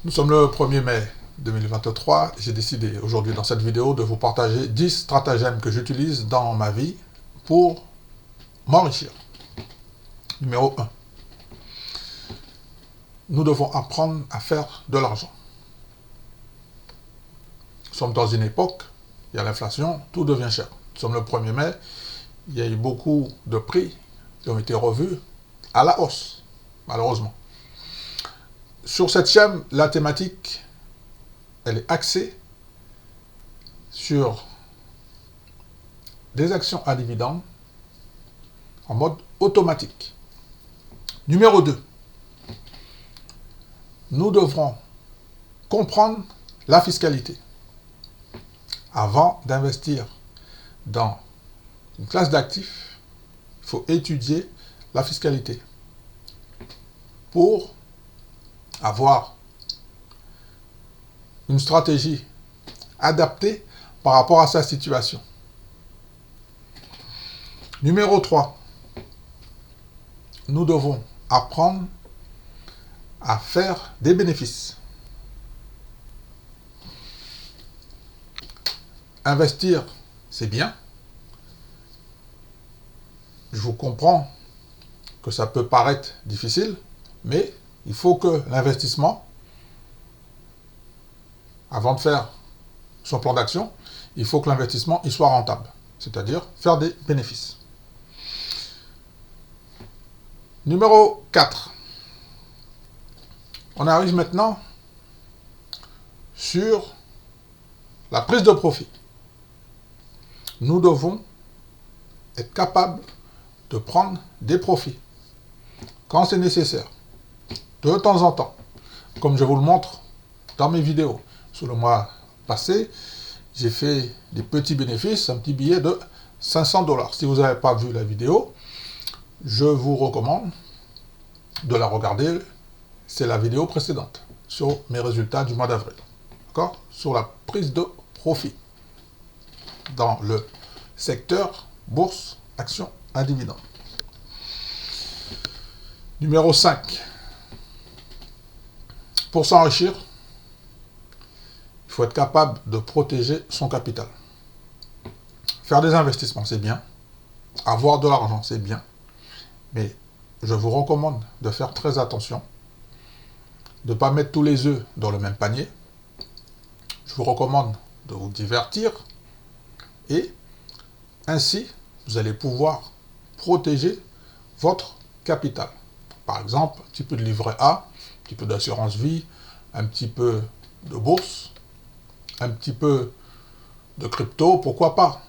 Nous sommes le 1er mai 2023. J'ai décidé aujourd'hui dans cette vidéo de vous partager 10 stratagèmes que j'utilise dans ma vie pour m'enrichir. Numéro 1. Nous devons apprendre à faire de l'argent. Nous sommes dans une époque, il y a l'inflation, tout devient cher. Nous sommes le 1er mai, il y a eu beaucoup de prix qui ont été revus à la hausse, malheureusement. Sur cette chaîne, la thématique, elle est axée sur des actions à dividendes en mode automatique. Numéro 2. Nous devrons comprendre la fiscalité. Avant d'investir dans une classe d'actifs, il faut étudier la fiscalité pour avoir une stratégie adaptée par rapport à sa situation. Numéro 3. Nous devons apprendre à faire des bénéfices. Investir, c'est bien. Je vous comprends que ça peut paraître difficile, mais il faut que l'investissement, avant de faire son plan d'action, il faut que l'investissement il soit rentable, c'est-à-dire faire des bénéfices. Numéro 4. On arrive maintenant sur la prise de profit. Nous devons être capables de prendre des profits quand c'est nécessaire, de temps en temps, comme je vous le montre dans mes vidéos. Sur le mois passé, j'ai fait des petits bénéfices, un petit billet de 500 $. Si vous n'avez pas vu la vidéo, je vous recommande de la regarder. C'est la vidéo précédente sur mes résultats du mois d'avril. D'accord ? Sur la prise de profit dans le secteur bourse, actions à dividendes. Numéro 5. Pour s'enrichir, il faut être capable de protéger son capital. Faire des investissements, c'est bien. Avoir de l'argent, c'est bien. Mais je vous recommande de faire très attention, de ne pas mettre tous les œufs dans le même panier. Je vous recommande de vous divertir et ainsi, vous allez pouvoir protéger votre capital. Par exemple, un petit peu de livret A, un petit peu d'assurance vie, un petit peu de bourse, un petit peu de crypto, pourquoi pas.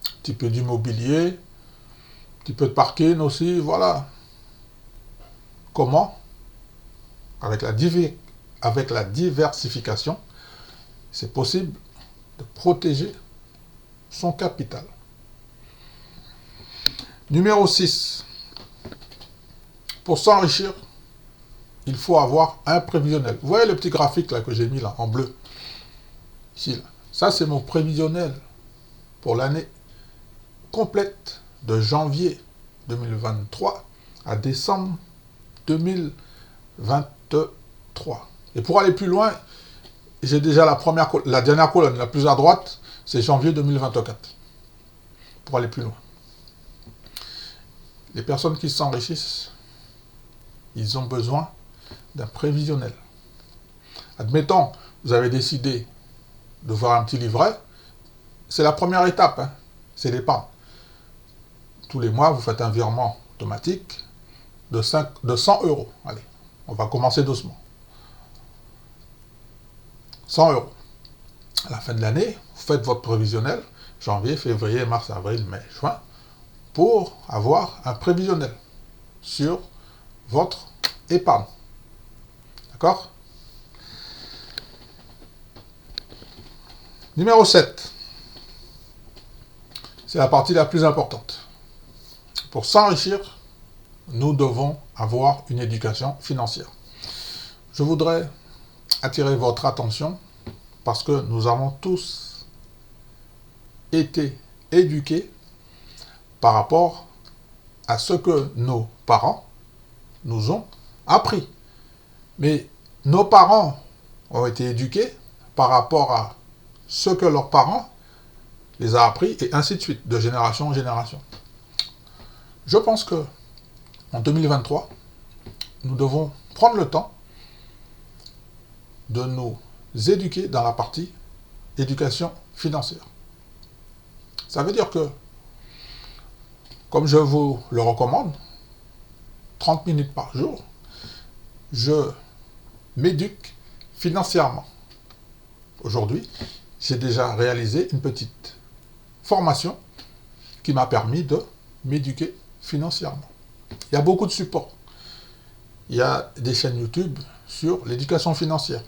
Un petit peu d'immobilier, un petit peu de parking aussi, voilà. Comment ? Avec la diversification, c'est possible de protéger son capital. Numéro 6. Pour s'enrichir, il faut avoir un prévisionnel. Vous voyez le petit graphique là que j'ai mis là, en bleu. Ici, là. Ça, c'est mon prévisionnel pour l'année complète de janvier 2023 à décembre 2023. Et pour aller plus loin, j'ai déjà la dernière colonne, la plus à droite, c'est janvier 2024. Pour aller plus loin. Les personnes qui s'enrichissent, ils ont besoin d'un prévisionnel. Admettons, vous avez décidé de voir un petit livret, c'est la première étape, hein, c'est l'épargne. Tous les mois, vous faites un virement automatique de 100 €. Allez, on va commencer doucement. 100 €. À la fin de l'année, vous faites votre prévisionnel, janvier, février, mars, avril, mai, juin, pour avoir un prévisionnel sur votre épargne. D'accord ? Numéro 7. C'est la partie la plus importante. Pour s'enrichir, nous devons avoir une éducation financière. Je voudrais attirer votre attention parce que nous avons tous été éduqués par rapport à ce que nos parents nous ont appris. Mais nos parents ont été éduqués par rapport à ce que leurs parents les a appris, et ainsi de suite, de génération en génération. Je pense que en 2023, nous devons prendre le temps de nous éduquer dans la partie éducation financière. Ça veut dire que, comme je vous le recommande, 30 minutes par jour, je m'éduque financièrement. Aujourd'hui, j'ai déjà réalisé une petite formation qui m'a permis de m'éduquer financièrement. Il y a beaucoup de supports. Il y a des chaînes YouTube sur l'éducation financière.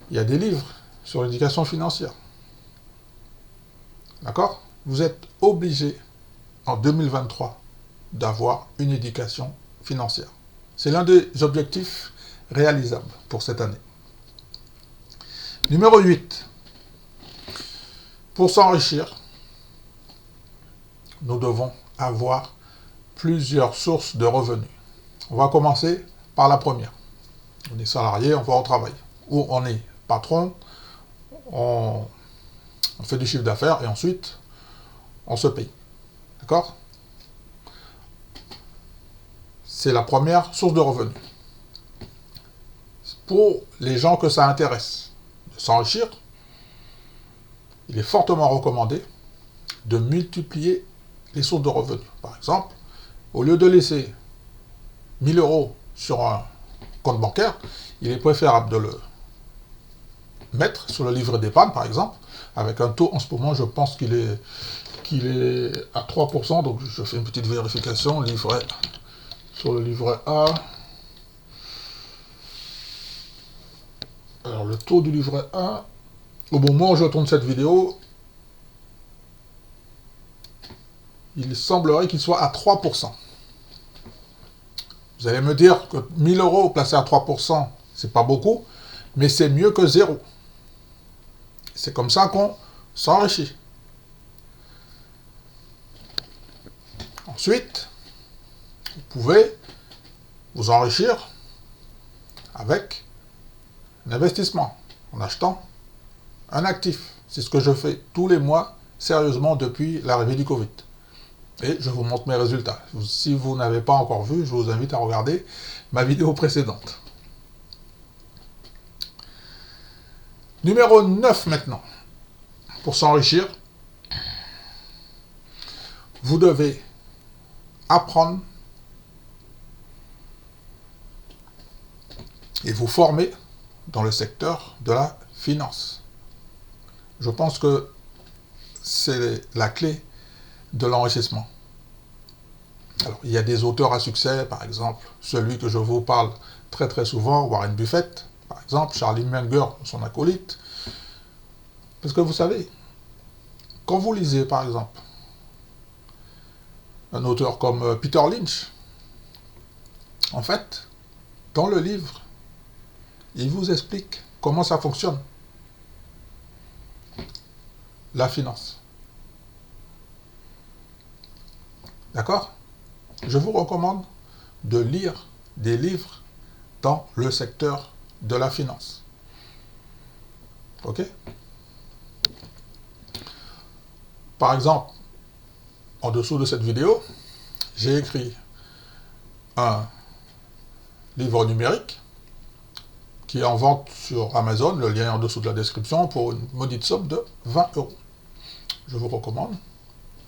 Il y a des livres sur l'éducation financière. D'accord? Vous êtes obligé, en 2023, d'avoir une éducation financière. C'est l'un des objectifs réalisables pour cette année. Numéro 8. Pour s'enrichir, nous devons avoir plusieurs sources de revenus. On va commencer par la première. On est salarié, on va au travail. Ou on est patron, on fait du chiffre d'affaires et ensuite on se paye. D'accord? C'est la première source de revenus. Pour les gens que ça intéresse de s'enrichir, il est fortement recommandé de multiplier les sources de revenus. Par exemple, au lieu de laisser 1000 euros sur un compte bancaire, il est préférable de le mettre sur le livret d'épargne, par exemple, avec un taux, en ce moment, je pense qu'il est à 3%, donc je fais une petite vérification, sur le livret A. Alors, le taux du livret A, au moment où je tourne cette vidéo, il semblerait qu'il soit à 3%. Vous allez me dire que 1000 euros placés à 3%, c'est pas beaucoup, mais c'est mieux que zéro. C'est comme ça qu'on s'enrichit. Ensuite, vous pouvez vous enrichir avec un investissement, en achetant un actif. C'est ce que je fais tous les mois, sérieusement, depuis l'arrivée du Covid. Et je vous montre mes résultats. Si vous n'avez pas encore vu, je vous invite à regarder ma vidéo précédente. Numéro 9 maintenant. Pour s'enrichir, vous devez apprendre et vous former dans le secteur de la finance. Je pense que c'est la clé de l'enrichissement. Alors, il y a des auteurs à succès, par exemple, celui que je vous parle très très souvent, Warren Buffett, par exemple, Charlie Munger, son acolyte. Parce que vous savez, quand vous lisez, par exemple, un auteur comme Peter Lynch, en fait, dans le livre, il vous explique comment ça fonctionne, la finance. D'accord? Je vous recommande de lire des livres dans le secteur de la finance. Ok? Par exemple, en dessous de cette vidéo, j'ai écrit un livre numérique qui est en vente sur Amazon, le lien est en dessous de la description, pour une maudite somme de 20 euros. Je vous recommande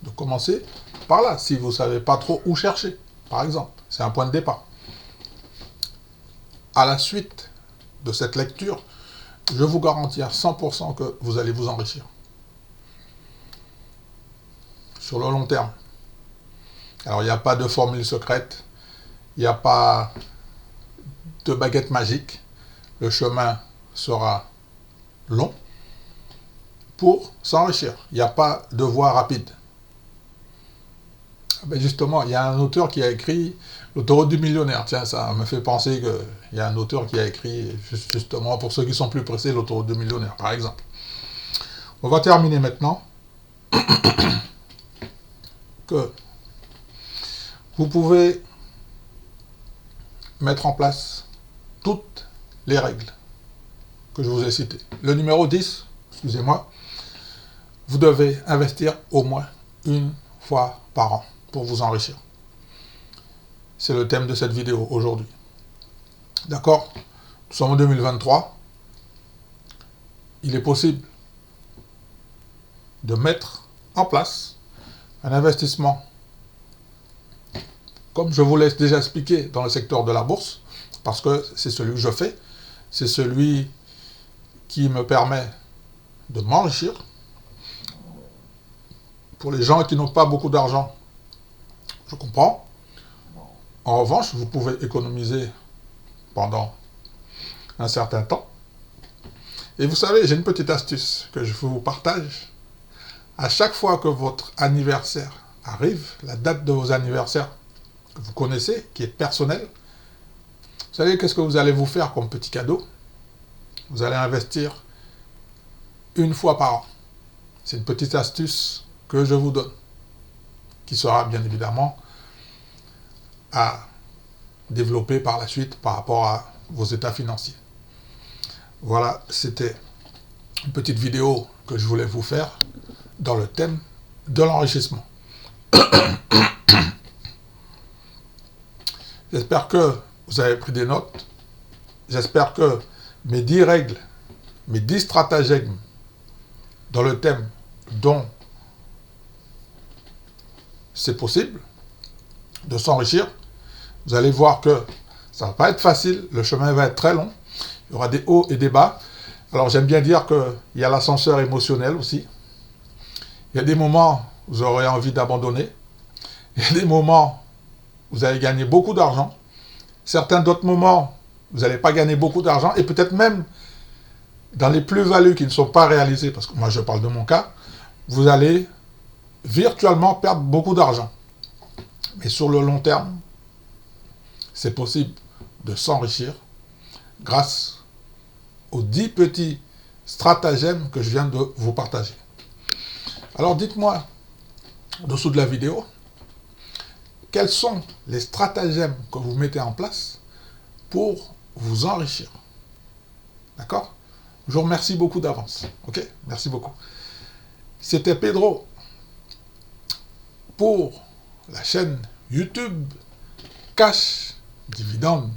de commencer par là, si vous ne savez pas trop où chercher, par exemple. C'est un point de départ. À la suite de cette lecture, je vous garantis à 100% que vous allez vous enrichir. Sur le long terme. Alors, il n'y a pas de formule secrète, il n'y a pas de baguette magique. Le chemin sera long pour s'enrichir. Il n'y a pas de voie rapide. Ben justement, il y a un auteur qui a écrit L'autoroute du millionnaire. Tiens, ça me fait penser qu'il y a un auteur qui a écrit, justement, pour ceux qui sont plus pressés, L'autoroute du millionnaire, par exemple. On va terminer maintenant. Que vous pouvez mettre en place toutes les règles que je vous ai citées. Le numéro 10, excusez-moi, vous devez investir au moins une fois par an pour vous enrichir. C'est le thème de cette vidéo aujourd'hui. D'accord? Nous sommes en 2023. Il est possible de mettre en place un investissement, comme je vous l'ai déjà expliqué, dans le secteur de la bourse, parce que c'est celui que je fais, c'est celui qui me permet de m'enrichir. Pour les gens qui n'ont pas beaucoup d'argent, je comprends. En revanche, vous pouvez économiser pendant un certain temps. Et vous savez, j'ai une petite astuce que je vous partage. À chaque fois que votre anniversaire arrive, la date de vos anniversaires que vous connaissez, qui est personnelle, vous savez qu'est-ce que vous allez vous faire comme petit cadeau? Vous allez investir une fois par an. C'est une petite astuce que je vous donne, qui sera bien évidemment à développer par la suite par rapport à vos états financiers. Voilà, c'était une petite vidéo que je voulais vous faire dans le thème de l'enrichissement. J'espère que vous avez pris des notes. J'espère que mes 10 règles, mes 10 stratagèmes dans le thème dont c'est possible de s'enrichir, vous allez voir que ça ne va pas être facile, le chemin va être très long, il y aura des hauts et des bas. Alors j'aime bien dire qu'il y a l'ascenseur émotionnel aussi. Il y a des moments où vous aurez envie d'abandonner, il y a des moments où vous allez gagner beaucoup d'argent, certains d'autres moments vous n'allez pas gagner beaucoup d'argent, et peut-être même dans les plus-values qui ne sont pas réalisées, parce que moi je parle de mon cas, vous allez virtuellement perdre beaucoup d'argent. Mais sur le long terme, c'est possible de s'enrichir grâce aux 10 petits stratagèmes que je viens de vous partager. Alors dites-moi, dessous de la vidéo, quels sont les stratagèmes que vous mettez en place pour vous enrichir. D'accord? Je vous remercie beaucoup d'avance. Ok? Merci beaucoup. C'était Pedro pour la chaîne YouTube Cash Dividende.